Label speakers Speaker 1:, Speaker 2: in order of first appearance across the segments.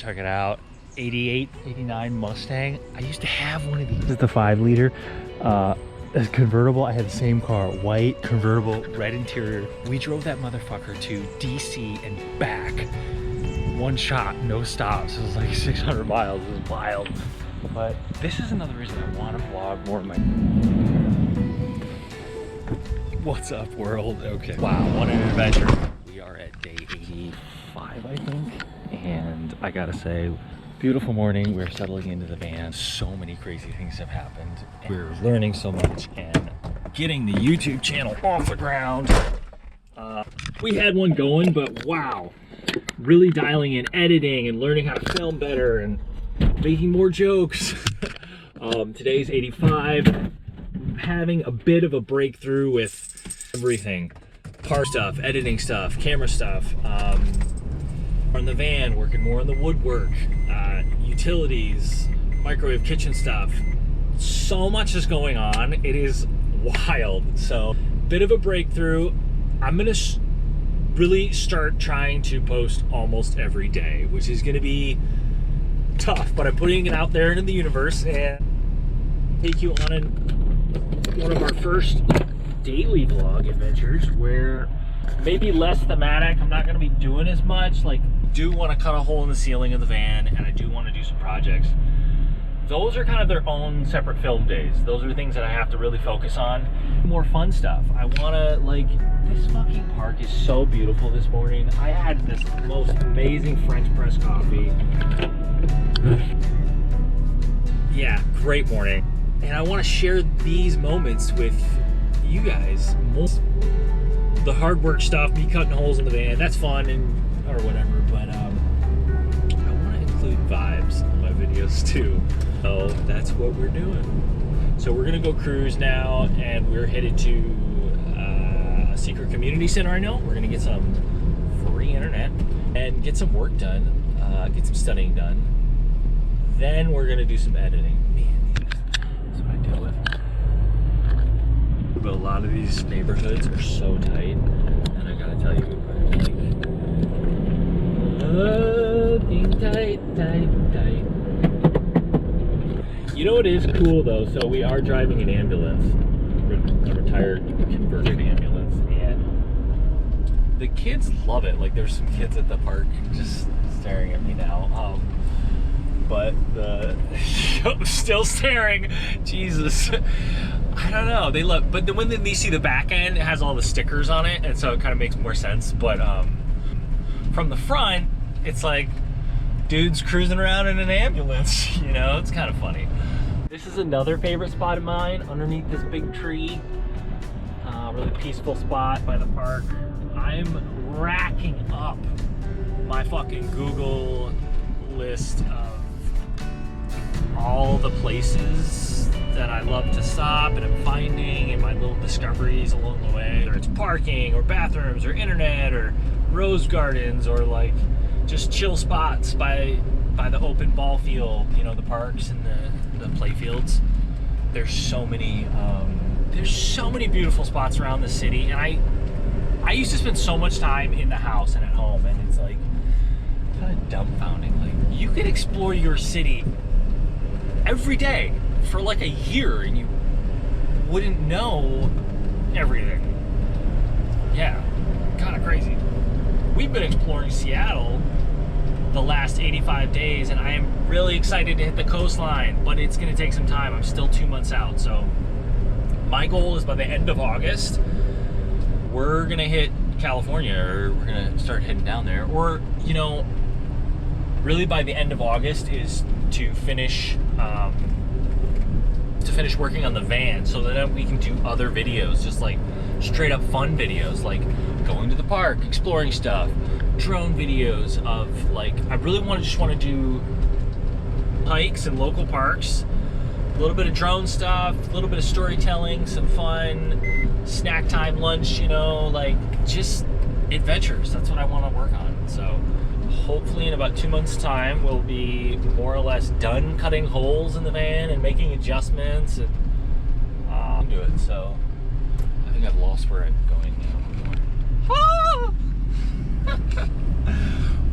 Speaker 1: check it out. 88, 89 Mustang. I used to have one of these. This is the 5-liter. It's convertible. I had the same car, white convertible, red interior. We drove that motherfucker to DC and back. One shot, no stops. It was like 600 miles. It was wild. But this is another reason I want to vlog more of my... What's up, world? Okay. Wow, what an adventure. We are at day 85, I think. And I gotta say, beautiful morning. We're settling into the van. So many crazy things have happened. We're learning so much and getting the YouTube channel off the ground. We had one going, but wow. Really dialing in editing and learning how to film better and making more jokes. Today's 85. Having a bit of a breakthrough with everything. Car stuff, editing stuff, camera stuff. On the van, working more on the woodwork, utilities, microwave kitchen stuff. So much is going on. It is wild. So, bit of a breakthrough. I'm gonna really start trying to post almost every day, which is gonna be tough, but I'm putting it out there into the universe and take you on one of our first daily vlog adventures where maybe less thematic. I'm not going to be doing as much. Like, do want to cut a hole in the ceiling of the van, and I do want to do some projects. Those are kind of their own separate film days. Those are things that I have to really focus on. More fun stuff. I want to, like, this fucking park is so beautiful this morning. I had this most amazing French press coffee. Yeah, great morning. And I want to share these moments with you guys. The hard work stuff, me cutting holes in the van, that's fun and or whatever, but I want to include vibes in my videos too. So that's what we're doing. So we're gonna go cruise now, and we're headed to a secret community center. I know we're gonna get some free internet and get some work done, get some studying done. Then we're gonna do some editing. Man, that's what I deal with. But a lot of these neighborhoods are so tight, and I gotta tell you, tight. You know what is cool though? So we are driving an ambulance, a retired converted ambulance, and the kids love it. Like, there's some kids at the park just staring at me now. But the still staring. Jesus. I don't know. They love, but when they see the back end, it has all the stickers on it, and so it kind of makes more sense. But from the front, it's like dudes cruising around in an ambulance. You know, it's kind of funny. This is another favorite spot of mine, underneath this big tree. Really peaceful spot by the park. I'm racking up my fucking Google list of all the places that I love to stop and I'm finding, and my little discoveries along the way. Whether it's parking or bathrooms or internet or rose gardens or like just chill spots by the open ball field, you know, the parks and the play fields. There's so many beautiful spots around the city, and I used to spend so much time in the house and at home, and it's like kind of dumbfounding. Like, you could explore your city every day for like a year and you wouldn't know everything. Yeah, kind of crazy. We've been exploring Seattle the last 85 days, and I am really excited to hit the coastline, but it's gonna take some time. I'm still 2 months out, so my goal is by the end of August, we're gonna hit California, or we're gonna start heading down there, or, you know, really by the end of August is to finish working on the van, so that we can do other videos, just like straight up fun videos, like going to the park, exploring stuff, drone videos of, like, I really want to do hikes in local parks, a little bit of drone stuff, a little bit of storytelling, some fun snack time, lunch, you know, like just adventures. That's what I want to work on. So hopefully in about 2 months time we'll be more or less done cutting holes in the van and making adjustments and do it. So I think I've lost where I'm going now.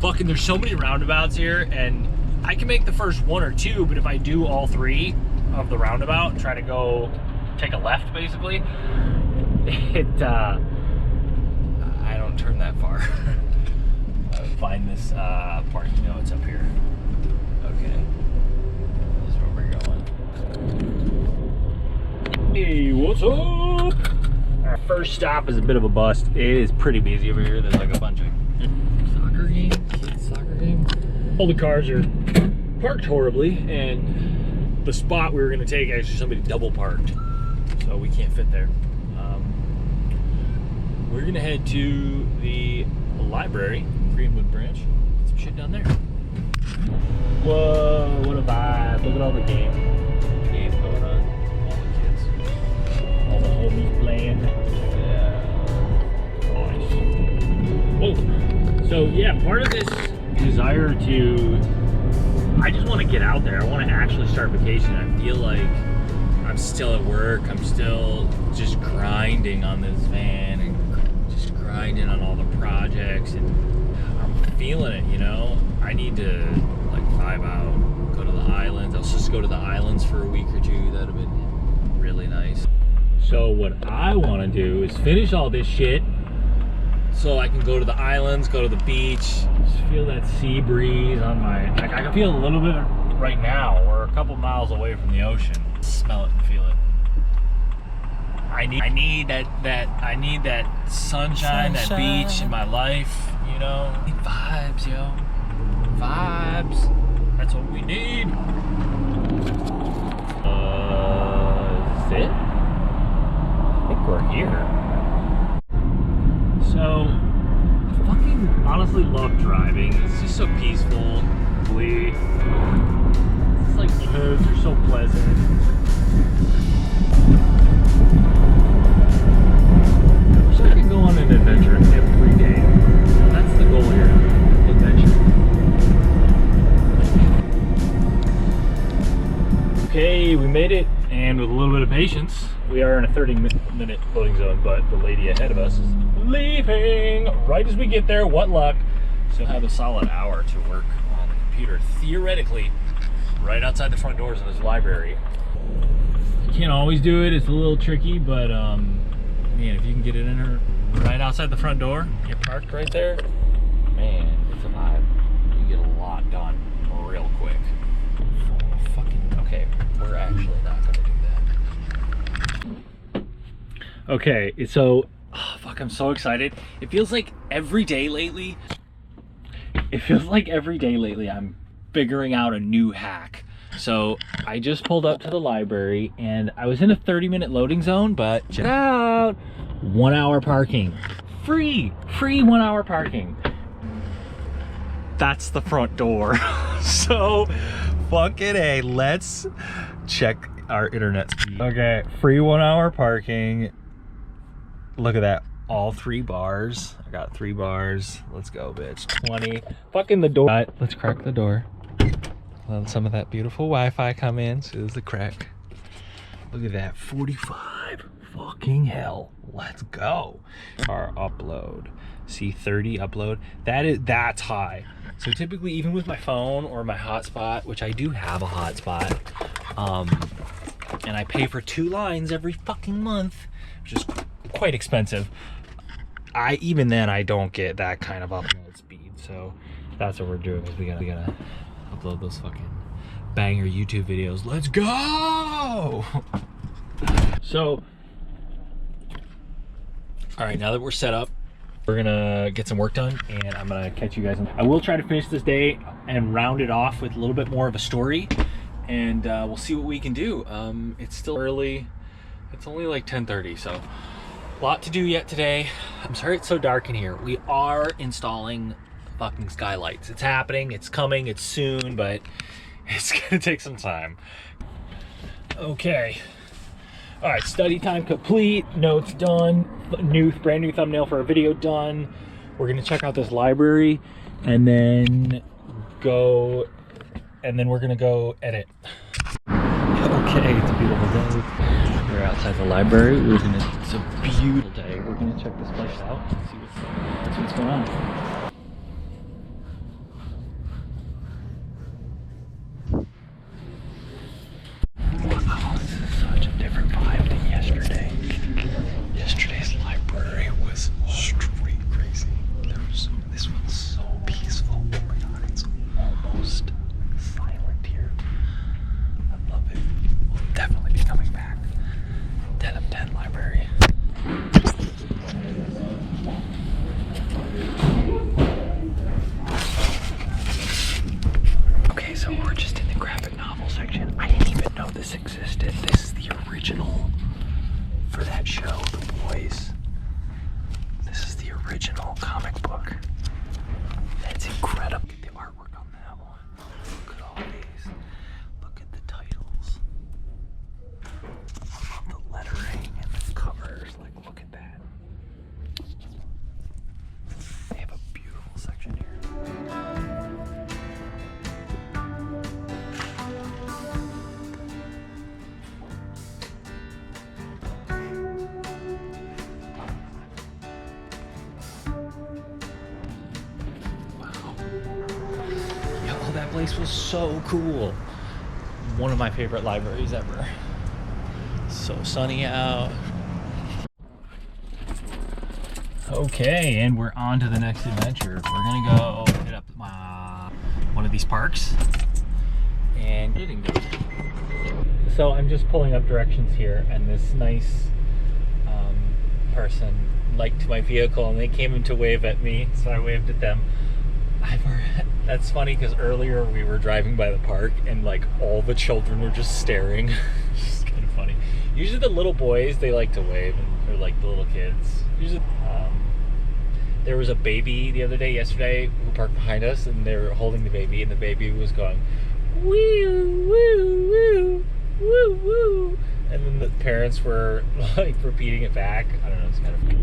Speaker 1: Fucking, there's so many roundabouts here, and I can make the first 1 or 2, but if I do all 3 of the roundabout, try to go take a left, basically, I don't turn that far. Find this parking. No, it's up here. Okay. This is where we're going. Hey, what's up? Our first stop is a bit of a bust. It is pretty busy over here. There's like a bunch of soccer games, kids soccer games. All the cars are parked horribly, and the spot we were gonna take, actually somebody double parked, so we can't fit there. We're gonna head to the library, Greenwood Branch. Get some shit down there. Whoa, what a vibe. Look at all the games going on. All the kids. All the homies playing. Yeah. Nice. Whoa. So yeah, part of this desire to, I just want to get out there. I want to actually start vacation. I feel like I'm still at work. I'm still just grinding on this van and just grinding on all the projects, and I'm feeling it, you know? I need to like vibe out, go to the islands. I'll just go to the islands for a week or 2. That'd have been really nice. So what I want to do is finish all this shit so I can go to the islands, go to the beach, just feel that sea breeze on my, like I can feel a little bit right now. We're a couple miles away from the ocean. Smell it and feel it. I need that sunshine, that beach in my life, you know? I need vibes, yo. Vibes. That's what we need. Is it? I think we're here. So, I fucking honestly love driving. It's just so peaceful. It's like the roads are so pleasant. I could go on an adventure every day. That's the goal here. Adventure. Okay, we made it, and with a little bit of patience, we are in a 30-minute loading zone, but the lady ahead of us is leaving right as we get there. What luck. So have a solid hour to work on the computer, theoretically, right outside the front doors of this library. You can't always do it. It's a little tricky, but man, if you can get it in her right outside the front door, get parked right there, man, it's a vibe. You get a lot done real quick. Okay, we're actually not gonna do that. Okay, so, oh, fuck, I'm so excited. It feels like every day lately I'm figuring out a new hack. So I just pulled up to the library and I was in a 30-minute loading zone, but check it out, 1 hour parking, free 1 hour parking. That's the front door. So fucking A, let's check our internet speed. Okay, free 1 hour parking. Look at that, all 3 bars. I got 3 bars. Let's go, bitch. 20. Fucking the door. Let's crack the door. Let some of that beautiful Wi-Fi come in. So there's the crack. Look at that, 45. Fucking hell. Let's go. Our upload. See, 30 upload. That's high. So typically, even with my phone or my hotspot, which I do have a hotspot, and I pay for 2 lines every fucking month, which is quite expensive. Even then I don't get that kind of upload speed. So that's what we're doing, is we gotta upload those fucking banger YouTube videos. Let's go. So, all right, now that we're set up, we're gonna get some work done, and I'm gonna catch you guys. I will try to finish this day and round it off with a little bit more of a story, and we'll see what we can do. It's still early. It's only like 10:30, so a lot to do yet today. I'm sorry it's so dark in here. We are installing fucking skylights. It's happening, it's coming, it's soon, but it's gonna take some time. Okay. All right, study time complete, notes done, brand new thumbnail for a video done. We're gonna check out this library and then we're gonna go edit. Okay, it's a beautiful day. We're outside the library. It's a beautiful day. We're gonna check this place out and see what's going on. So we're just in the graphic novel section. I didn't even know this existed. This is the original for that show, The Boys. This is the original comic book. That's incredible. Look at the artwork on that one. Look at all these. Look at the titles. I love the lettering and the covers. Like, look at that. They have a beautiful section here. That place was so cool. One of my favorite libraries ever. So sunny out. Okay, and we're on to the next adventure. We're gonna go hit up one of these parks and getting there. So I'm just pulling up directions here, and this nice person liked my vehicle, and they came in to wave at me, so I waved at them. That's funny because earlier we were driving by the park and like all the children were just staring. It's just kind of funny. Usually the little boys, they like to wave, or like the little kids. Usually, there was a baby the other day, yesterday, who parked behind us, and they were holding the baby, and the baby was going, woo, woo, woo, woo, woo. And then the parents were like repeating it back. I don't know, it's kind of funny.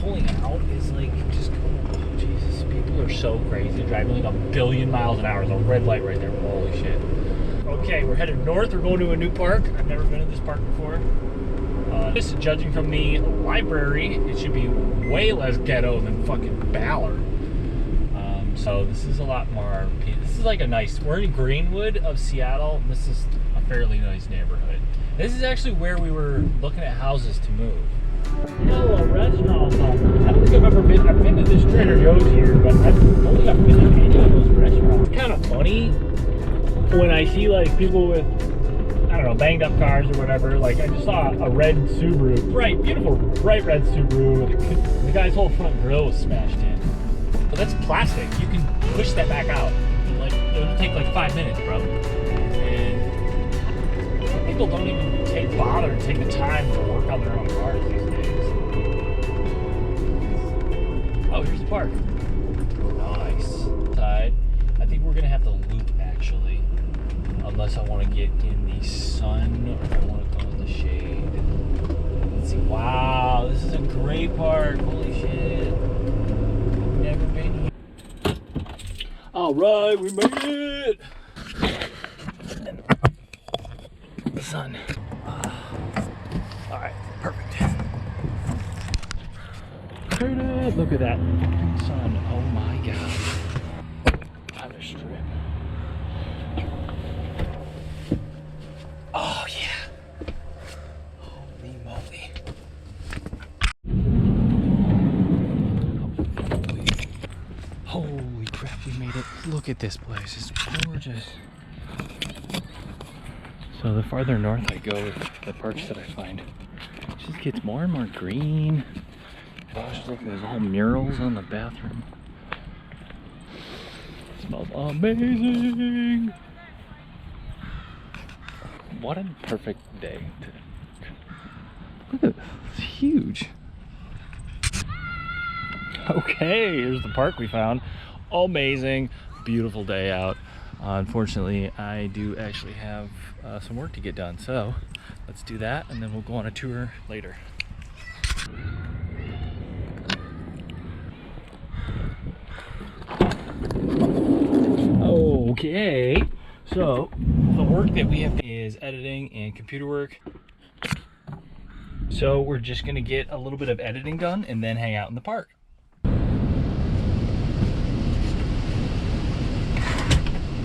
Speaker 1: Pulling out is like just, oh Jesus, people are so crazy, driving like 1 billion miles an hour. There's a red light right there. Holy shit. Okay, we're headed north. We're going to a new park. I've never been to this park before. Just judging from the library, it should be way less ghetto than fucking Ballard. So this is a lot more, this is like a nice, we're in Greenwood of Seattle. This is a fairly nice neighborhood. This is actually where we were looking at houses to move. Hello, restaurant. I don't think I've ever been. I've been to this Trader Joe's here, but I don't think I've been to any of those restaurants. It's kind of funny when I see like people with, I don't know, banged up cars or whatever. Like I just saw a red Subaru, bright, beautiful, bright red Subaru. The guy's whole front grille was smashed in. But that's plastic. You can push that back out. Like it'll take like 5 minutes, bro. And people don't even bother to take the time to work on their own cars these days. Oh, here's the park. Nice. Side. I think we're gonna have to loop actually, unless I want to get in the sun or if I want to go in the shade. Let's see. Wow, this is a great park. Holy shit. Never been here. All right, we made it. The sun. All right, perfect. Look at that sun. Oh my god. Kind of strip. Oh yeah. Holy moly. Holy crap, we made it. Look at this place. It's gorgeous. So the farther north I go with the parks that I find, it just gets more and more green. Gosh, look, there's all murals on the bathroom. It smells amazing. What a perfect day. Look at this, it's huge. Okay, here's the park we found. Amazing, beautiful day out. Unfortunately, I do actually have some work to get done, so let's do that and then we'll go on a tour later. Okay, so the work that we have is editing and computer work. So we're just gonna get a little bit of editing done and then hang out in the park.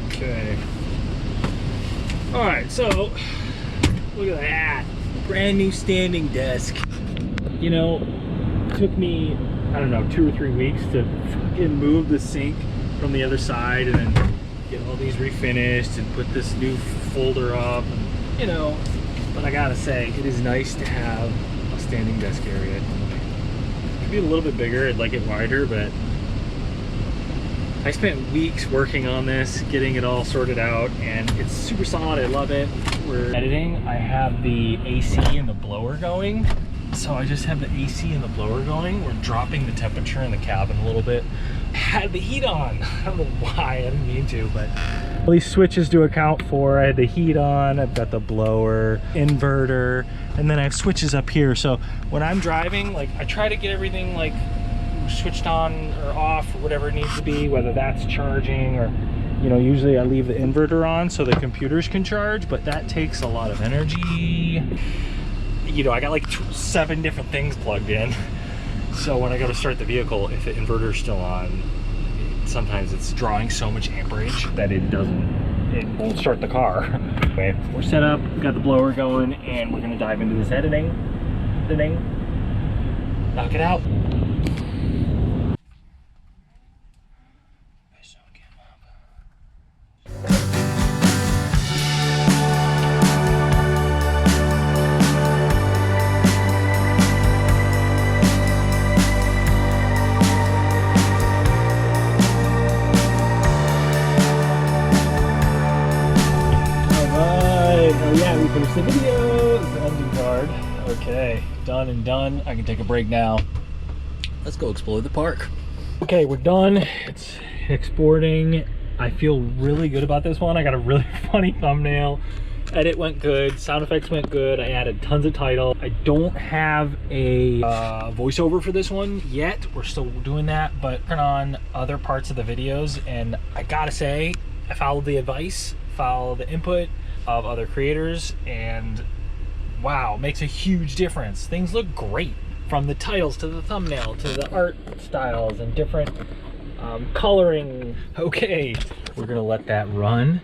Speaker 1: Okay. All right, so look at that. Brand new standing desk. You know, it took me, I don't know, 2 or 3 weeks to fucking move the sink from the other side and then get all these refinished and put this new folder up. And, you know, but I gotta say, it is nice to have a standing desk area. It could be a little bit bigger, I'd like it wider, but I spent weeks working on this, getting it all sorted out, and it's super solid. I love it. We're editing. I have the AC and the blower going. So I just have the AC and the blower going. We're dropping the temperature in the cabin a little bit. I had the heat on. I don't know why, I didn't mean to, but all these switches to account for. I had the heat on, I've got the blower, inverter, and then I have switches up here. So when I'm driving, like I try to get everything like switched on or off or whatever it needs to be, whether that's charging or, you know, usually I leave the inverter on so the computers can charge, but that takes a lot of energy. You know, I got like 7 different things plugged in. So when I go to start the vehicle, if the inverter's still on, sometimes it's drawing so much amperage that it won't start the car. Okay, we're set up, we got the blower going, and we're gonna dive into this editing. Knock it out. Finish the video. It's the ending card. Okay, done and done. I can take a break now. Let's go explore the park. Okay, we're done. It's exporting. I feel really good about this one. I got a really funny thumbnail. Edit went good. Sound effects went good. I added tons of title. I don't have a voiceover for this one yet. We're still doing that, but working on other parts of the videos. And I gotta say, I followed the advice, followed the input of other creators, and wow, makes a huge difference. Things look great, from the titles to the thumbnail to the art styles and different coloring. Okay, we're gonna let that run.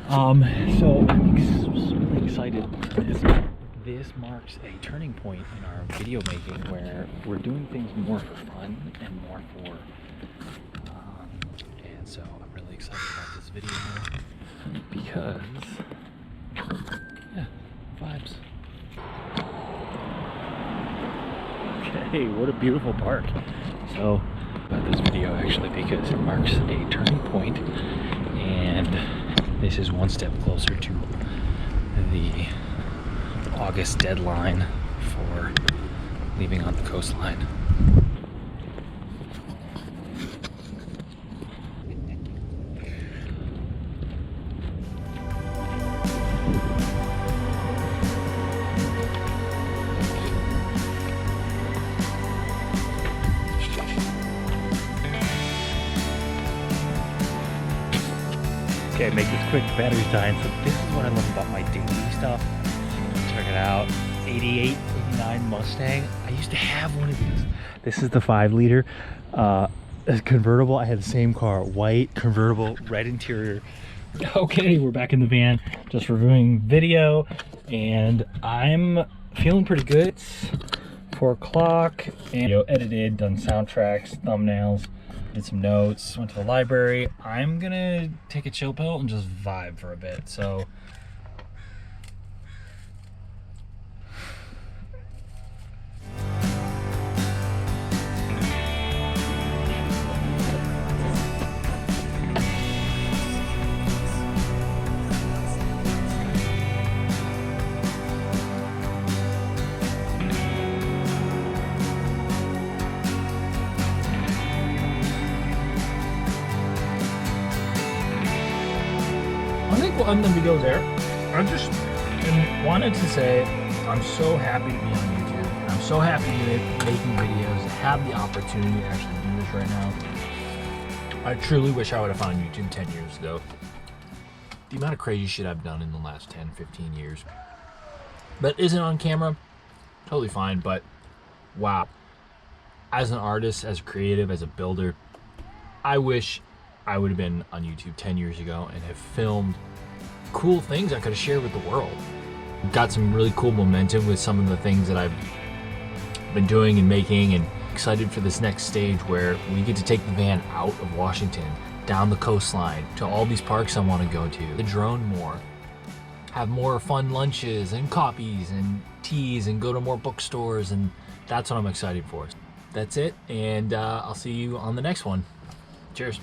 Speaker 1: So I'm really excited. This marks a turning point in our video making where we're doing things more for fun and more for and so I'm really excited about this video because, yeah, vibes. Okay, what a beautiful park. So, about this video actually because it marks a turning point, and this is one step closer to the August deadline for leaving on the coastline. Okay, make this quick, the battery's dying. So this is what I love about my daily stuff. Check it out, 88, 89 Mustang. I used to have one of these. This is the 5-liter convertible. I had the same car, white, convertible, red interior. Okay, we're back in the van, just reviewing video, and I'm feeling pretty good. It's 4 o'clock, and edited, done soundtracks, thumbnails, did some notes, went to the library. I'm gonna take a chill pill and just vibe for a bit. So I think we'll end the video there. I just wanted to say I'm so happy to be on YouTube. I'm so happy to be making videos, to have the opportunity to actually do this right now. I truly wish I would have found YouTube 10 years ago. The amount of crazy shit I've done in the last 10, 15 years. That isn't on camera, totally fine, but wow. As an artist, as a creative, as a builder, I wish I would have been on YouTube 10 years ago and have filmed cool things I could have shared with the world. Got some really cool momentum with some of the things that I've been doing and making, and excited for this next stage where we get to take the van out of Washington, down the coastline, to all these parks I want to go to, the drone more.
Speaker 2: have more fun lunches and coffees and teas and go to more bookstores, and that's what I'm excited for. That's it, and I'll see you on the next one. Cheers.